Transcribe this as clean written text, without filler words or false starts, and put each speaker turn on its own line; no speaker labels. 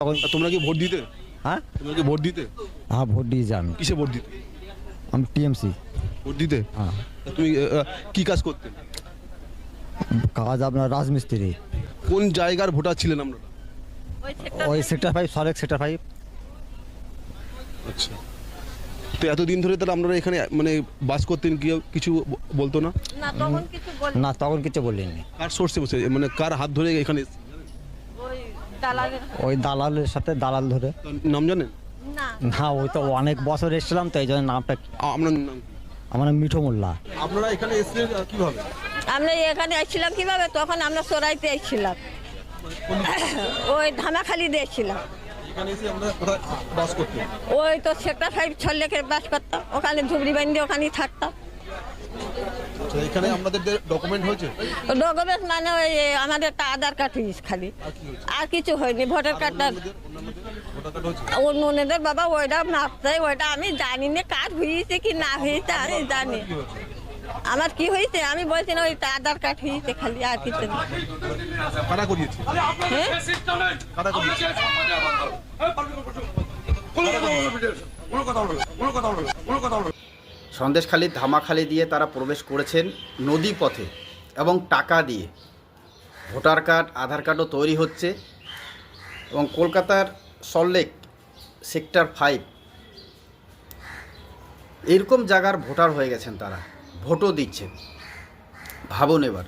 তখন।
তোমরা কি ভোট দিতে?
হ্যাঁ
তোমরা কি ভোট দিতে?
হ্যাঁ ভোট দিয়ে যান।
কিসে ভোট দিতে?
আমি টিএমসি।
ভোট দিতে?
হ্যাঁ।
তুমি কি কাজ করতেন?
কাজ আপনার রাজমিস্ত্রি।
কোন জায়গার ভোটার ছিলেন আপনারা?
ওই সেক্টর 5, সরেক সেক্টর 5।
আচ্ছা, তো এতদিন ধরে তাহলে আপনারা এখানে মানে বাস করতেন, কি কিছু বলতো না?
না তখন কিছু বলি
না তখন কিছু বলিনি।
কার সোর্সে বসে মানে কার হাত ধরে এখানে এসেছেন?
ওই দালালের
ওই দালালের সাথে দালাল ধরে।
তার নাম জানেন?
না
না ওই তো অনেক বছর এসেছিলাম তো এই জন্য নামটা।
আপনার নাম কি?
আমার নাম মিঠু মোল্লা।
আপনারা এখানে এসেছিলেন কিভাবে?
আমরা এখানে আসছিলাম কিভাবে, তখন আমরা সরাইতে এসেছিলাম, ওই ধামাখালি দিয়েছিলাম।
এখানে এসে আমরা কোথায় বাস করতেন?
ওই তো সেক্টর 5 ছল্লেকে বাস করতাম, ওখানে ঝুবড়ি বান্ধি ওখানেই থাকতাম।
আচ্ছা, এখানে আপনাদের ডকুমেন্ট হয়েছে?
ডকুমেন্ট মানে ওই আমাদের একটা আধার কার্ড হয়েছে খালি, আর কিছু হয়নি। ভোটার কার্ডটা
ভোটার কার্ড হয়েছে?
অন্যদের বাবা ওইটা মাপতে, ওইটা আমি জানি না কার হয়েছে কি না হয়েছে, আমি জানি আমার কি হয়েছে। আমি বলছি না ওইটা আধার কার্ড হয়েছে খালি, আর কিছু না।
কারা করিয়েছে?
হ্যাঁ
কারা করিয়েছে?
সন্দেশখালী ধামাখালি দিয়ে তারা প্রবেশ করেছেন নদী পথে এবং টাকা দিয়ে। ভোটার কার্ড আধার কার্ডও তৈরি হচ্ছে এবং কলকাতার সল্টলেক সেক্টর 5 এরকম জায়গার ভোটার হয়ে গেছেন তারা, ভোটও দিচ্ছেন। ভাবুন এবার।